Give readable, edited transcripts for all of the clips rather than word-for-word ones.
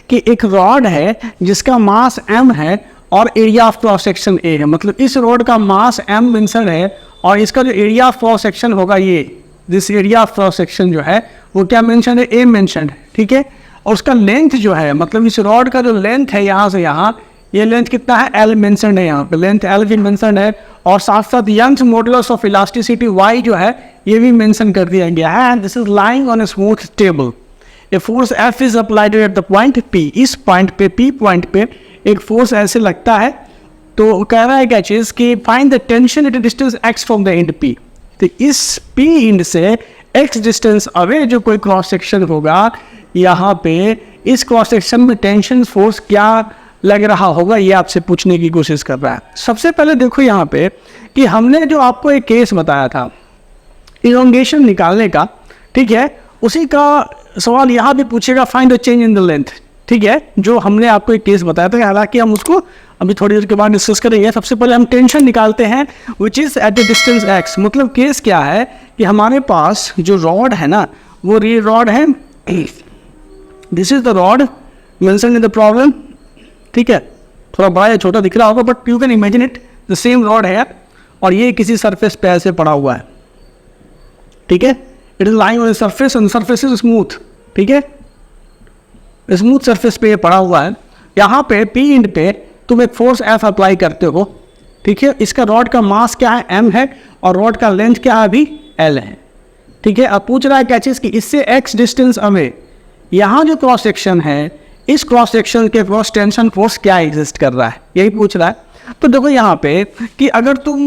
कि एक रॉड है जिसका मास m है और area of cross section a है, मतलब इस रॉड का मास m मेंशन है और इसका जो एरिया ऑफ क्रॉस सेक्शन होगा ये this area of cross section जो है वो क्या मेंशन है, a मेंशन है, ठीक है। और उसका लेंथ जो है, मतलब इस रॉड का जो लेंथ है यहाँ से यहाँ, ये लेंथ कितना है, L मेंशन है, यहाँ पे लेंथ L भी मेंशन है और साथ साथ Young's modulus of elasticity Y जो है ये भी मेंशन कर दिया गया है। And this is lying on a smooth table, a force F is applied at the point P, इस पॉइंट पे P पॉइंट पे एक फोर्स ऐसे लगता है। तो कह रहा है क्या चीज कि find the tension at distance x from the end P, तो इस P एंड से x डिस्टेंस अवे जो कोई क्रॉस सेक्शन होगा यहाँ पे, इस क्रॉस सेक्शन में टेंशन फोर्स क्या लग रहा होगा, ये आपसे पूछने की कोशिश कर रहा है। सबसे पहले देखो यहाँ पे कि हमने जो आपको एक केस बताया था इलोंगेशन निकालने का, ठीक है, उसी का सवाल यहाँ भी पूछेगा, find the change in the length, ठीक है, जो हमने आपको एक केस बताया था। हालांकि हम उसको अभी थोड़ी देर के बाद डिस्कस करेंगे। सबसे पहले हम टेंशन निकालते हैं which is at the distance x, मतलब केस क्या है कि हमारे पास जो रॉड है ना, वो ये रॉड है, this is the rod mention in the problem, ठीक है, थोड़ा बड़ा या छोटा दिख रहा होगा but you can imagine it, the same rod है और ये किसी सरफेस पे ऐसे पड़ा हुआ है, ठीक है, it is lying on the surface and surface is smooth, ठीक है, स्मूथ सरफेस पे ये पड़ा हुआ है। यहाँ पे P एंड पे तुम एक फोर्स F अप्लाई करते हो, ठीक है, इसका रॉड का मास क्या है, m है और रॉड का लेंथ क्या है अभी, L है, ठीक है। अब पूछ रहा है क्या चीज़ कि इससे x डिस्टेंस अवे यहाँ जो क्रॉस सेक्शन है, इस क्रॉस सेक्शन के क्रॉस टेंशन फोर्स क्या एग्जिस्ट कर रहा है, यही पूछ रहा है। तो देखो यहाँ पे कि अगर तुम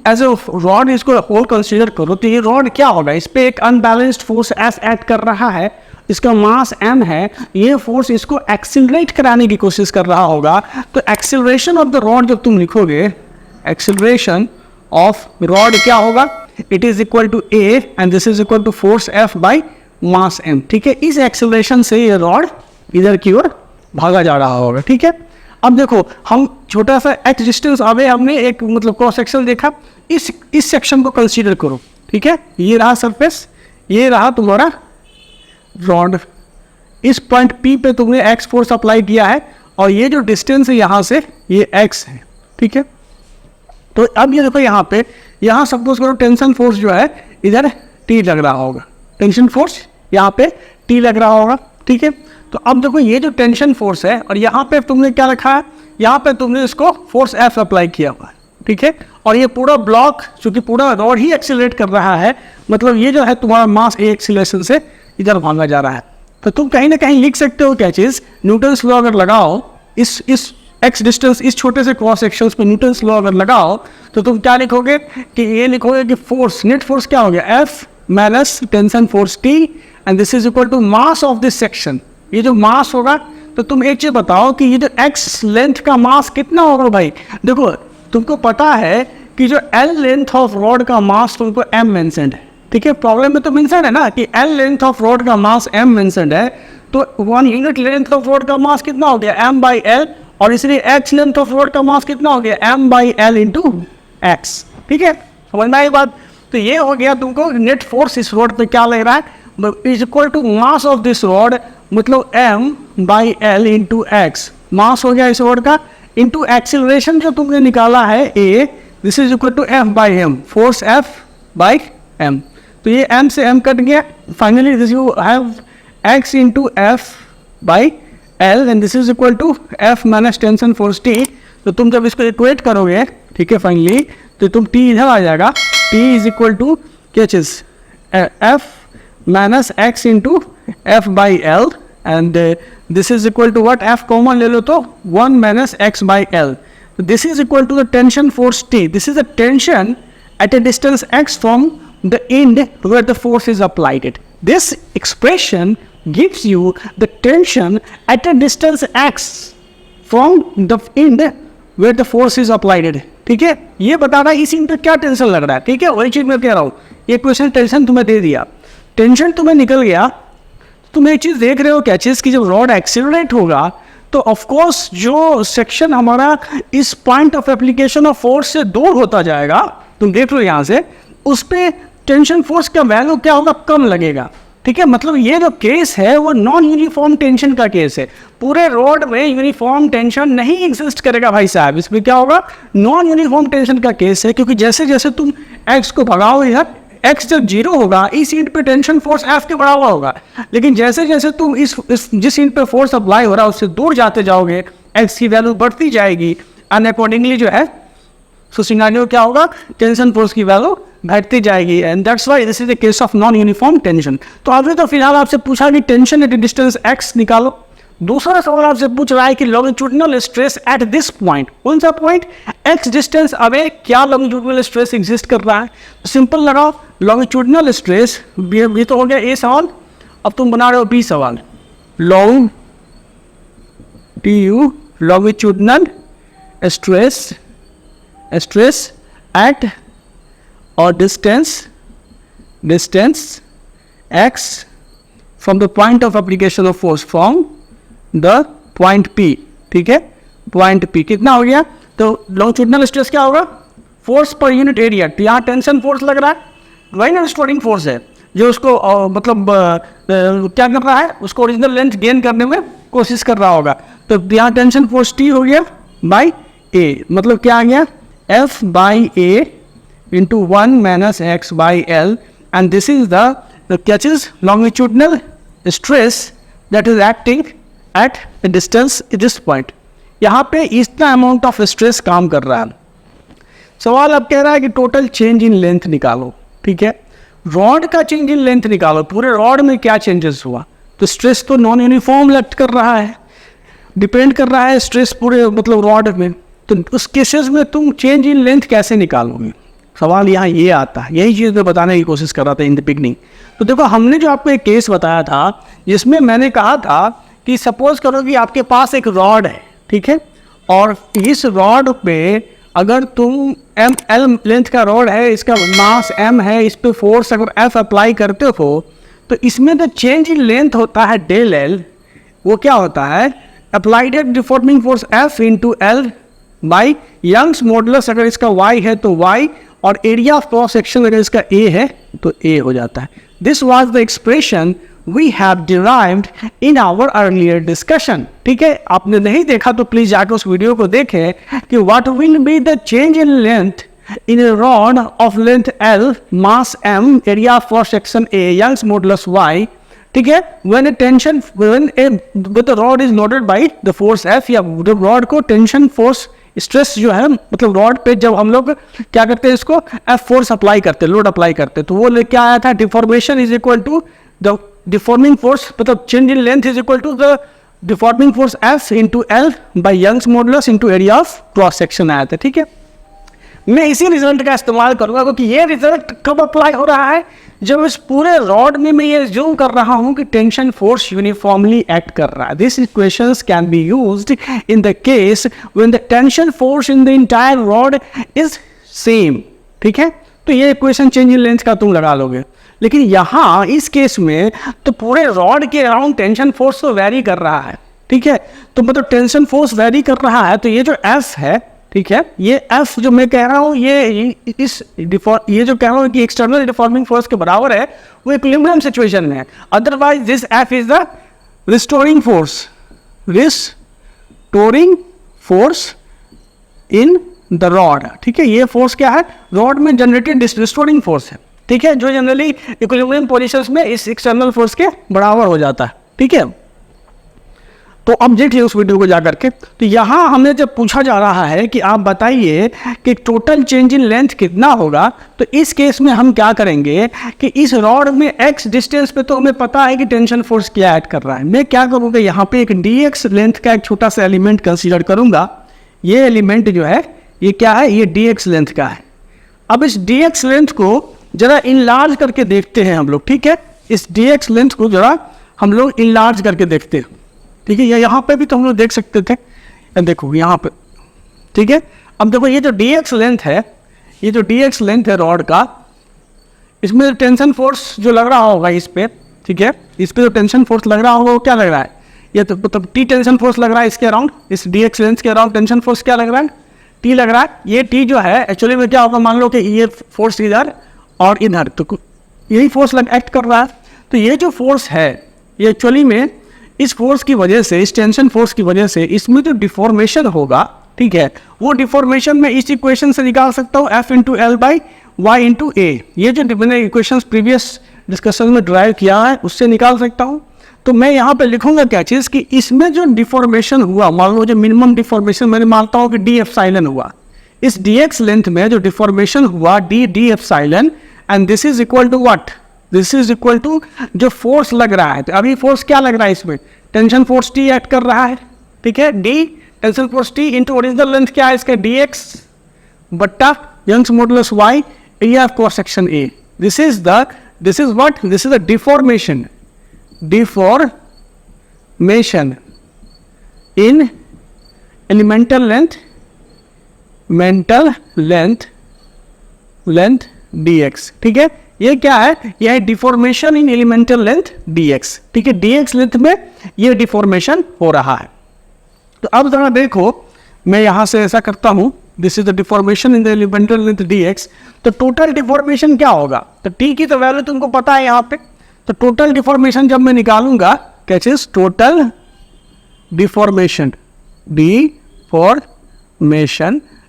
एज ए रॉड इसको होल कंसीडर करो तो ये रॉड क्या होगा, इस पे एक अनबैलेंस्ड फोर्स F एक्ट कर रहा है, इसका मास m है, ये फोर्स इसको एक्सिलरेट कराने की कोशिश कर रहा होगा। तो एक्सिलरेशन ऑफ द रॉड जब तुम लिखोगे, एक्सिलरेशन ऑफ रॉड क्या होगा, it is equal to a and this is equal to force F by mass m, ठीक है। इस एक्सिलरेशन से ये रॉड इधर की ओर भागा जा रहा होगा, ठीक है। अब देखो हम छोटा सा x डिस्टेंस अवे हमने एक मतलब क्रॉस सेक्शन देखा, इस सेक्शन को कंसीडर करो, ठीक है, ये रहा सरफेस, ये रहा तुम्हारा रॉड, इस पॉइंट P पे तुमने x फोर्स अप्लाई किया है और ये जो डिस्टेंस है यहाँ से ये x है, ठीक है। तो अब ये देखो यहाँ पे, यहाँ सपोज करो टेंशन फोर्स जो है इधर T लग रहा होगा, टेंशन फोर्स यहाँ पे T लग रहा होगा, ठीक है। तो अब देखो ये जो टेंशन फोर्स है और यहाँ पे तुमने क्या रखा है, यहाँ पे तुमने इसको फोर्स F अप्लाई किया हुआ है, ठीक है। और ये पूरा ब्लॉक चूंकि पूरा रॉड ही एक्सीलरेट कर रहा है, मतलब ये जो है तुम्हारा मास A एक्सीलरेशन से इधर भागा जा रहा है। तो तुम कहीं ना कहीं लिख सकते हो क्या चीज़, न्यूटन्स लॉ अगर लगाओ इस x डिस्टेंस, इस छोटे से क्रॉस सेक्शंस पे न्यूटन्स लॉ अगर लगाओ तो तुम क्या लिखोगे कि ये लिखोगे कि फोर्स, नेट फोर्स क्या हो गया, F minus tension force T and this is equal to mass of this section. ये जो मास होगा, तो तुम एक चीज बताओ कि ये जो x लेंथ का मास कितना होगा भाई। देखो तुमको पता है कि जो L लेंथ ऑफ रॉड का मास तुमको m मेंशन्ड है, ठीक है, प्रॉब्लम में तो मेंशन है ना कि L लेंथ ऑफ रॉड का मास m मेंशन्ड है, तो 1 यूनिट लेंथ ऑफ रॉड का मास कितना हो गया, m बाई L, और इसलिए h लेंथ ऑफ रॉड का मास कितना हो गया, m by L into x, ठीक है, समझ में आई बात। तो ये हो गया तुमको नेट फोर्स इस रॉड पे क्या लग रहा है, is equal to mass of this rod, मतलब m by L into x, mass हो गया इस रॉड का, इंटू एक्सिलरेशन जो तुमने निकाला है a, this is equal to F by m, force F by m। तो ये m से m कट गया, finally this you have x into F by L and this is equal to F minus tension force T। तो तुम जब इसको equate करोगे, ठीक है, फाइनली तो तुम T इधर आ जाएगा, T इज इक्वल टू क्या चीज़, F minus x into F by L and this is equal to what, F common ले लो तो 1 माइनस x बाई L। तो this is equal to the tension force T, this is a tension at a distance x from the end where the force is applied. This expression gives you the tension at a distance x from the end where the force is applied. ठीक है, ये बता रहा है इसी में क्या tension लग रहा है, ठीक है, वही चीज मैं कह रहा हूँ। ये क्वेश्चन टेंशन तुम्हें दे दिया, टेंशन तुम्हें निकल गया, तुम एक चीज देख रहे हो क्या चीज की, जब रॉड एक्सीलरेट होगा तो ऑफ कोर्स जो सेक्शन हमारा इस point of application of force से दूर होता जाएगा, तुम देख लो यहाँ से, उस पर टेंशन फोर्स का वैल्यू क्या होगा, कम लगेगा, ठीक है, मतलब ये जो केस है वो नॉन यूनिफॉर्म टेंशन का केस है। पूरे रोड में यूनिफॉर्म टेंशन नहीं एग्जिस्ट करेगा भाई साहब, इसमें क्या होगा, नॉन यूनिफॉर्म टेंशन का केस है। क्योंकि जैसे जैसे तुम एक्स को भगाओ यार, एक्स जब जीरो होगा इस ईंट पे टेंशन फोर्स एफ के बराबर होगा, लेकिन जैसे जैसे तुम इस जिस ईंट पे फोर्स अप्लाई हो रहा है उससे दूर जाते जाओगे, एक्स की वैल्यू बढ़ती जाएगी एंड अकॉर्डिंगली जो है सो सिनेरियो क्या होगा, टेंशन फोर्स की वैल्यू घटती जाएगी and that's why this is the case of non uniform tension. तो अभी तो फिलहाल आपसे पूछा कि टेंशन एट डिस्टेंस एक्स निकालो। दूसरा सवाल आपसे पूछ रहा है कि longitudinal stress at this point, कौन सा पॉइंट, एक्स डिस्टेंस अवे क्या लॉन्गिट्यूडिनल स्ट्रेस एग्जिस्ट कर रहा है। तो सिंपल लगाओ लॉन्गिट्यूडिनल स्ट्रेस, ये तो हो गया ए सवाल। अब तुम बना रहे हो बी सवाल, long T U longitudinal stress eight और distance x from the point of application of force from the point P, ठीक है, पॉइंट P कितना हो गया। तो लॉन्गिट्यूडिनल स्ट्रेस क्या होगा, फोर्स पर यूनिट एरिया। तो यहाँ टेंशन फोर्स लग रहा है, वही ना रिस्टोरिंग फोर्स है जो उसको मतलब क्या कर रहा है, उसको ओरिजिनल लेंथ गेन करने में कोशिश कर रहा होगा। तो यहाँ टेंशन फोर्स T हो गया बाई A, मतलब क्या आ गया, F by A into 1 minus x by L, and this is the catches longitudinal stress that is acting at a distance at this point। यहाँ पे इतना अमाउंट ऑफ स्ट्रेस काम कर रहा है। सवाल अब कह रहा है कि टोटल चेंज इन लेंथ निकालो, ठीक है, रॉड का चेंज इन लेंथ निकालो, पूरे रॉड में क्या चेंजेस हुआ। तो स्ट्रेस तो नॉन यूनिफॉर्म एक्ट कर रहा है, डिपेंड कर रहा है स्ट्रेस पूरे मतलब रॉड में। तो उस केसेस में तुम चेंज इन लेंथ कैसे निकालोगे, सवाल यहाँ ये आता है। यही चीज़ मैं बताने की कोशिश कर रहा था इन द बिगनिंग। तो देखो हमने जो आपको एक केस बताया था जिसमें मैंने कहा था कि सपोज करो कि आपके पास एक रॉड है, ठीक है, और इस रॉड पे अगर तुम एल लेंथ का रॉड है, इसका मास m है, इस पे फोर्स अगर F अप्लाई करते हो तो इसमें जो चेंज इन लेंथ होता है डेल L, वो क्या होता है, applied deforming force F into L by Young's modulus, अगर इसका y है तो y, और एरिया ऑफ क्रॉस सेक्शन अगर इसका A है तो A हो जाता है। This was the expression we have derived in our earlier discussion, ठीक है, आपने नहीं देखा तो प्लीज जाकर उस वीडियो को देखें कि what will be the change in length in a rod of length L, mass M, area of cross section A, Young's modulus Y, ठीक है, when the rod is loaded by the force F, या rod को tension force stress जो है मतलब rod पे जब हम लोग क्या करते हैं, इसको F फोर्स अप्लाई करते, लोड अप्लाई करते, तो वो लेके आया था deformation is equal to the deforming force, मतलब change in length is equal to the deforming force F into L by Young's modulus into area of cross section आया था, ठीक है। मैं इसी रिजल्ट का इस्तेमाल करूंगा क्योंकि ये रिजल्ट कब अप्लाई हो रहा है, जब इस पूरे रॉड में मैं ये ज्यूम कर रहा हूं कि टेंशन फोर्स यूनिफॉर्मली एक्ट कर रहा है। This equations can be used in the case when the tension force in the entire rod is same, ठीक है। तो ये इक्वेशन चेंज इन लेंथ का तुम लगा लोगे, लेकिन यहाँ इस केस में तो पूरे रॉड के अराउंड टेंशन फोर्स तो वेरी कर रहा है, ठीक है। तो मतलब टेंशन फोर्स वेरी कर रहा है, तो ये जो F है, ठीक है, ये F जो मैं कह रहा हूँ ये जो कह रहा हूँ कि एक्सटर्नल डिफॉर्मिंग फोर्स के बराबर है, वो इक्विलिब्रियम सिचुएशन में है। Otherwise this F is the restoring force in the rod, ठीक है। ये फोर्स क्या है, रॉड में जनरेटेड रिस्टोरिंग फोर्स है, ठीक है, जो जनरली इक्विलिब्रियम पोजीशंस में इस एक्सटर्नल फोर्स के बराबर हो जाता है, ठीक है। तो अब देखिए उस वीडियो को जाकर के, तो यहाँ हमें जब पूछा जा रहा है कि आप बताइए कि टोटल चेंज इन लेंथ कितना होगा, तो इस केस में हम क्या करेंगे कि इस रॉड में x डिस्टेंस पे तो हमें पता है कि टेंशन फोर्स क्या ऐड कर रहा है। मैं क्या करूँगा, यहाँ पे एक dx लेंथ का एक छोटा सा एलिमेंट कंसीडर करूँगा। ये एलिमेंट जो है ये क्या है, ये dx लेंथ का है। अब इस dx लेंथ को जरा इनलार्ज करके देखते हैं हम लोग, ठीक है। इस dx लेंथ को जरा हम लोग इनलार्ज करके देखते हैं, ठीक है। यहाँ पे भी तो हम लोग देख सकते थे, देखो यहाँ पे, ठीक है। अब देखो ये जो dx लेंथ है, ये जो dx लेंथ है रॉड का, इसमें टेंशन फोर्स जो लग रहा होगा इस पे, ठीक है, इस पे जो टेंशन फोर्स लग रहा होगा वो क्या लग रहा है, ये तो मतलब T टेंशन फोर्स लग रहा है इसके अराउंड, इस dx लेंथ के अराउंड टेंशन फोर्स क्या लग रहा है, T लग रहा है। ये T जो है एक्चुअली में क्या होगा, मान लो कि ये फोर्स इधर और इधर, तो यही फोर्स एक्ट कर रहा है। तो ये जो फोर्स है ये एक्चुअली में इस फोर्स की वजह से, इस टेंशन फोर्स की वजह से इसमें जो डिफॉर्मेशन होगा, ठीक है, वो डिफॉर्मेशन मैं इस इक्वेशन से निकाल सकता हूँ F into L by Y into A. ये जो मैंने इक्वेशन प्रीवियस डिस्कशन में ड्राइव किया है उससे निकाल सकता हूँ। तो मैं यहाँ पे लिखूंगा क्या चीज़ कि इसमें जो डिफॉर्मेशन हुआ, मान लो जो मिनिमम डिफॉर्मेशन मैंने मानता हूँ कि डी एप्सिलॉन हुआ, इस dx लेंथ में जो डिफॉर्मेशन हुआ d epsilon, and this is equal to what, this is equal to जो फोर्स लग रहा है। तो अभी फोर्स क्या लग रहा है इसमें, टेंशन फोर्स टी एक्ट कर रहा है, ठीक है, the tension force T into original length क्या है इसका dx बट्टा Young's modulus y area of cross section A. This is what, this is the deformation in elemental length dx, ठीक है। ये क्या है, यह है deformation in elemental length dx, ठीक है, dx लेंथ में ये डिफॉर्मेशन हो रहा है। तो अब जरा देखो, मैं यहां से ऐसा करता हूं, this is the deformation in the elemental length dx। तो टोटल डिफॉर्मेशन क्या होगा, तो t की तो वैल्यू तुमको पता है यहाँ पे। तो टोटल डिफॉर्मेशन जब मैं निकालूंगा, क्या चीज, total deformation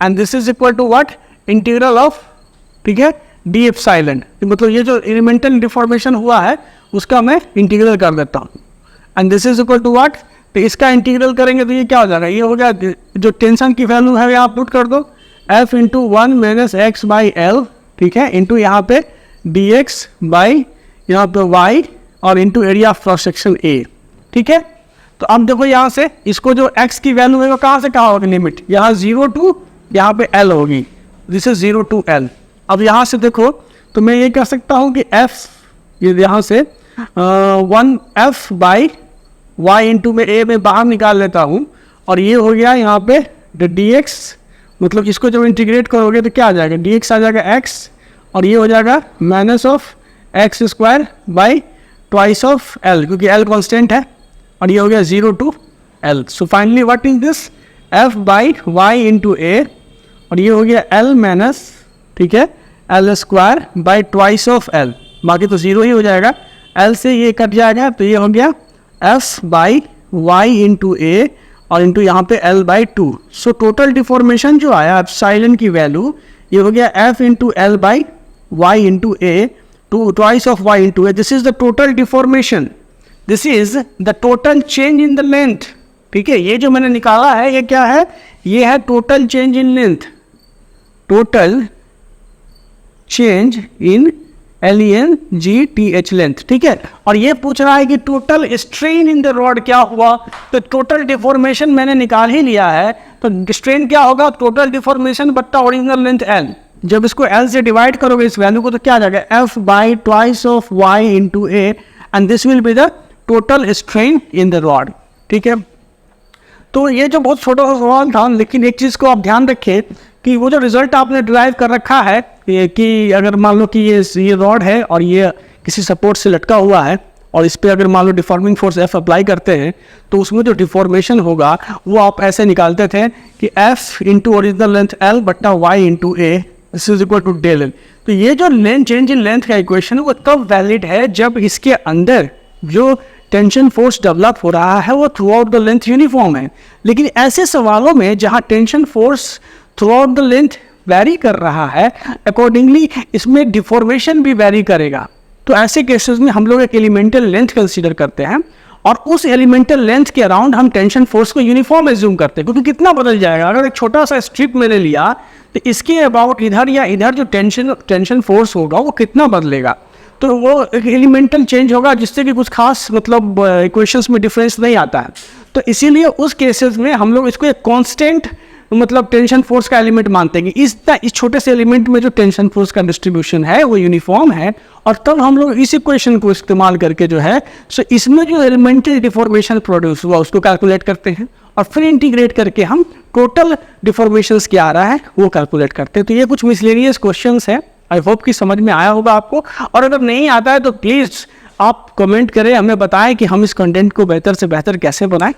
and this is equal to what, integral of, ठीक है, डी एप्सिलॉन। मतलब ये जो एलिमेंटल डिफॉर्मेशन हुआ है उसका मैं इंटीग्रल कर देता हूँ, and this is equal to what, तो इसका इंटीग्रल करेंगे तो ये क्या हो जाएगा, ये हो गया जो टेंशन की वैल्यू है यहाँ पुट कर दो, F into 1 minus x by L, ठीक है, इंटू यहाँ पे dx बाई यहाँ पे y और into area of cross section ए, ठीक है। तो अब देखो यहाँ से इसको जो x की वैल्यू है वो कहाँ से कहाँ होगी, लिमिट यहाँ 0 टू यहाँ पे l होगी, दिस इज 0 टू l। अब यहाँ से देखो तो मैं ये कह सकता हूँ कि f, ये यहाँ से 1f बाई y इंटू में a में बाहर निकाल लेता हूँ, और ये हो गया यहाँ पे dx, मतलब इसको जब इंटीग्रेट करोगे तो क्या आ जाएगा, dx आ जाएगा x, और ये हो जाएगा minus of x square by twice of l, क्योंकि l कांस्टेंट है, और ये हो गया 0 to l। So finally what is this, f by y into a, और ये हो गया l माइनस, ठीक है, l square by twice of l, बाकी तो 0 ही हो जाएगा, l से ये कट जाएगा, तो ये हो गया f by y into a और इंटू यहाँ पे l by 2। So total deformation जो आया एप्सिलॉन की वैल्यू, ये हो गया f into l by y into a to twice of y into a। This is the total deformation, this is the total change in the length, ठीक है। ये जो मैंने निकाला है ये क्या है, ये है total change in length, total change in LENGTH length, ठीक है। और ये पूछ रहा है कि total strain in the rod क्या हुआ, तो टोटल डिफॉर्मेशन मैंने निकाल ही लिया है, तो स्ट्रेन क्या होगा, टोटल डिफॉर्मेशन बट्टा ओरिजिनल लेंथ L। जब इसको L से डिवाइड करोगे इस वैल्यू को तो क्या आ जाएगा, F by twice of y into a, and this will be the total strain in the rod, ठीक है। तो ये जो बहुत छोटा सा सवाल था, लेकिन एक चीज़ को आप ध्यान रखें कि वो जो रिजल्ट आपने ड्राइव कर रखा है कि अगर मान लो कि ये रॉड है और ये किसी सपोर्ट से लटका हुआ है, और इस पर अगर मान लो डिफॉर्मिंग फोर्स F अप्लाई करते हैं, तो उसमें जो डिफॉर्मेशन होगा वो आप ऐसे निकालते थे कि F into original length L बट्टा y into a, this is equal to del L। तो ये जो लेंथ चेंज इन लेंथ का इक्वेशन है वो तब वैलिड है जब इसके अंदर जो टेंशन फोर्स डेवलप हो रहा है वो throughout the length uniform है। लेकिन ऐसे सवालों में जहाँ tension force throughout the length vary कर रहा है, अकॉर्डिंगली इसमें डिफॉर्मेशन भी वैरी करेगा। तो ऐसे केसेस में हम लोग एक एलिमेंटल लेंथ कंसीडर करते हैं, और उस एलिमेंटल लेंथ के अराउंड हम टेंशन फोर्स को यूनिफॉर्म एज्यूम करते हैं, क्योंकि कितना बदल जाएगा। अगर एक छोटा सा स्ट्रिप मैंने लिया तो इसके अबाउट इधर या इधर जो टेंशन फोर्स होगा वो कितना बदलेगा, तो वो एक एलिमेंटल चेंज होगा, जिससे कि कुछ खास मतलब इक्वेशंस में डिफरेंस नहीं आता है। तो इसीलिए उस केसेस में हम लोग इसको एक कांस्टेंट मतलब टेंशन फोर्स का एलिमेंट मानते हैं कि इस छोटे से एलिमेंट में जो टेंशन फोर्स का डिस्ट्रीब्यूशन है वो यूनिफॉर्म है, और तब हम लोग इस इक्वेशन को इस्तेमाल करके जो है सो इसमें जो एलिमेंटल डिफॉर्मेशन प्रोड्यूस हुआ उसको कैलकुलेट करते हैं, और फिर इंटीग्रेट करके हम टोटल डिफॉर्मेशंस क्या आ रहा है वो कैलकुलेट करते हैं। तो ये कुछ मिसलेनियस क्वेश्चंस है, आई होप कि समझ में आया होगा आपको, और अगर नहीं आता है तो प्लीज़ आप कमेंट करें, हमें बताएं कि हम इस कंटेंट को बेहतर से बेहतर कैसे बनाएं।